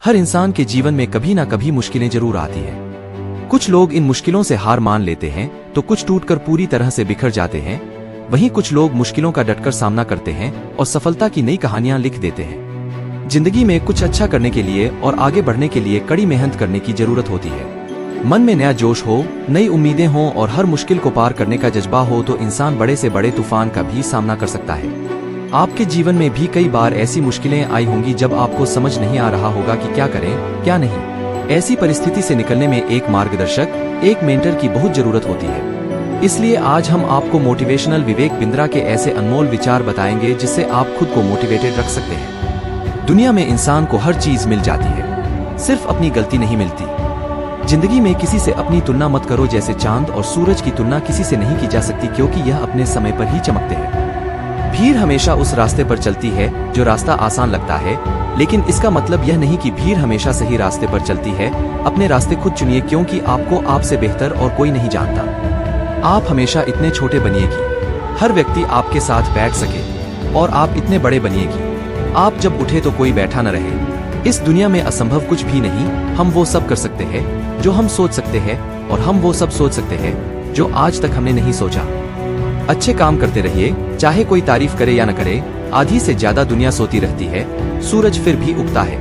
हर इंसान के जीवन में कभी ना कभी मुश्किलें जरूर आती हैं। कुछ लोग इन मुश्किलों से हार मान लेते हैं तो कुछ टूटकर पूरी तरह से बिखर जाते हैं। वहीं कुछ लोग मुश्किलों का डटकर सामना करते हैं और सफलता की नई कहानियां लिख देते हैं। जिंदगी में कुछ अच्छा करने के लिए और आगे बढ़ने के लिए कड़ी मेहनत करने की जरूरत होती है। मन में नया जोश हो, नई उम्मीदें हों और हर मुश्किल को पार करने का जज्बा हो तो इंसान बड़े से बड़े तूफान का भी सामना कर सकता है। आपके जीवन में भी कई बार ऐसी मुश्किलें आई होंगी जब आपको समझ नहीं आ रहा होगा कि क्या करें क्या नहीं। ऐसी परिस्थिति से निकलने में एक मार्गदर्शक, एक मेंटर की बहुत जरूरत होती है। इसलिए आज हम आपको मोटिवेशनल विवेक बिंद्रा के ऐसे अनमोल विचार बताएंगे जिससे आप खुद को मोटिवेटेड रख सकते हैं। दुनिया में इंसान को हर चीज मिल जाती है, सिर्फ अपनी गलती नहीं मिलती। जिंदगी में किसी से अपनी तुलना मत करो, जैसे चांद और सूरज की तुलना किसी से नहीं की जा सकती क्योंकि यह अपने समय पर ही चमकते हैं। भीड़ हमेशा उस रास्ते पर चलती है जो रास्ता आसान लगता है, लेकिन इसका मतलब यह नहीं कि भीड़ हमेशा सही रास्ते पर चलती है। अपने रास्ते खुद चुनिए क्योंकि आपको आपसे बेहतर और कोई नहीं जानता। आप हमेशा इतने छोटे बनिए कि हर व्यक्ति आपके साथ बैठ सके और आप इतने बड़े बनिए कि आप जब उठे तो कोई बैठा न रहे। इस दुनिया में असंभव कुछ भी नहीं। हम वो सब कर सकते हैं जो हम सोच सकते हैं और हम वो सब सोच सकते हैं जो आज तक हमने नहीं सोचा। अच्छे काम करते रहिए, चाहे कोई तारीफ करे या न करे। आधी से ज्यादा दुनिया सोती रहती है, सूरज फिर भी उगता है।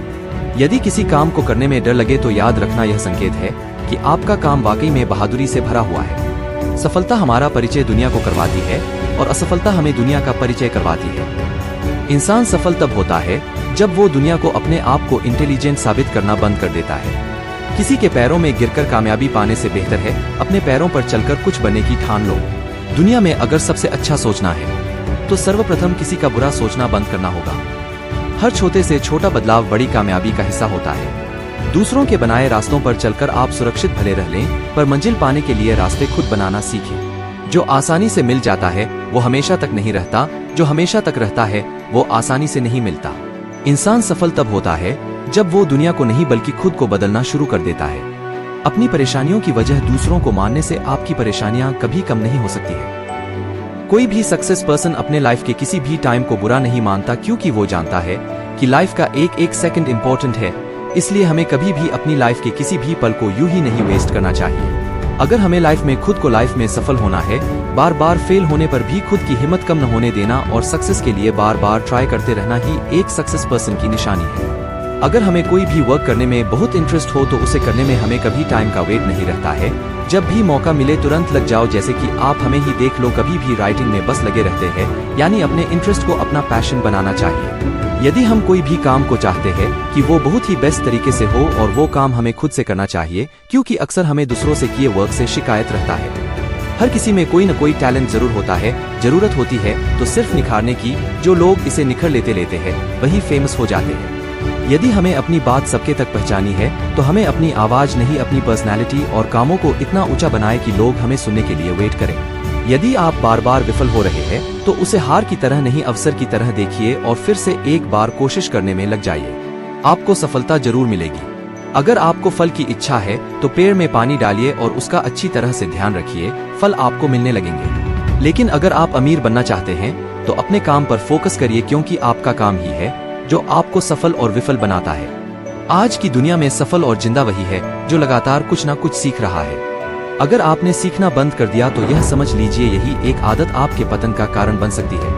यदि किसी काम को करने में डर लगे तो याद रखना यह संकेत है कि आपका काम वाकई में बहादुरी से भरा हुआ है। सफलता हमारा परिचय दुनिया को करवाती है और असफलता हमें दुनिया का परिचय करवाती है। इंसान सफल तब होता है जब वो दुनिया को अपने आप को इंटेलिजेंट साबित करना बंद कर देता है। किसी के पैरों में गिरकर कामयाबी पाने से बेहतर है अपने पैरों पर चलकर कुछ बनने की ठान लो। दुनिया में अगर सबसे अच्छा सोचना है तो सर्वप्रथम किसी का बुरा सोचना बंद करना होगा। हर छोटे से छोटा बदलाव बड़ी कामयाबी का हिस्सा होता है। दूसरों के बनाए रास्तों पर चलकर आप सुरक्षित भले रह लें, पर मंजिल पाने के लिए रास्ते खुद बनाना सीखें। जो आसानी से मिल जाता है वो हमेशा तक नहीं रहता, जो हमेशा तक रहता है वो आसानी से नहीं मिलता। इंसान सफल तब होता है जब वो दुनिया को नहीं बल्कि खुद को बदलना शुरू कर देता है। अपनी परेशानियों की वजह दूसरों को मानने से आपकी परेशानियां कभी कम नहीं हो सकती है। कोई भी सक्सेस पर्सन अपने लाइफ के किसी भी टाइम को बुरा नहीं मानता क्योंकि वो जानता है कि लाइफ का एक एक सेकंड इंपॉर्टेंट है। इसलिए हमें कभी भी अपनी लाइफ के किसी भी पल को यूं ही नहीं वेस्ट करना चाहिए। अगर हमें लाइफ में खुद को लाइफ में सफल होना है, बार बार फेल होने पर भी खुद की हिम्मत कम न होने देना और सक्सेस के लिए बार बार ट्राई करते रहना ही एक सक्सेस पर्सन की निशानी है। अगर हमें कोई भी वर्क करने में बहुत इंटरेस्ट हो तो उसे करने में हमें कभी टाइम का वेट नहीं रहता है। जब भी मौका मिले तुरंत लग जाओ, जैसे कि आप हमें ही देख लो, कभी भी राइटिंग में बस लगे रहते हैं, यानी अपने इंटरेस्ट को अपना पैशन बनाना चाहिए। यदि हम कोई भी काम को चाहते हैं कि वो बहुत ही बेस्ट तरीके से हो और वो काम हमें खुद से करना चाहिए, क्योंकि अक्सर हमें दूसरों से किए वर्क से शिकायत रहता है। हर किसी में कोई न कोई टैलेंट जरूर होता है, जरूरत होती है तो सिर्फ निखारने की। जो लोग इसे निखर लेते हैं वही फेमस हो जाते हैं। यदि हमें अपनी बात सबके तक पहुंचानी है तो हमें अपनी आवाज नहीं, अपनी पर्सनैलिटी और कामों को इतना ऊंचा बनाए कि लोग हमें सुनने के लिए वेट करें। यदि आप बार बार विफल हो रहे हैं तो उसे हार की तरह नहीं, अवसर की तरह देखिए और फिर से एक बार कोशिश करने में लग जाइए। आपको सफलता जरूर मिलेगी। अगर आपको फल की इच्छा है तो पेड़ में पानी डालिए और उसका अच्छी तरह से ध्यान रखिए, फल आपको मिलने लगेंगे। लेकिन अगर आप अमीर बनना चाहते हैं तो अपने काम पर फोकस करिए, क्योंकि आपका काम ही है जो आपको सफल और विफल बनाता है। आज की दुनिया में सफल और जिंदा वही है जो लगातार कुछ ना कुछ सीख रहा है। अगर आपने सीखना बंद कर दिया तो यह समझ लीजिए यही एक आदत आपके पतन का कारण बन सकती है।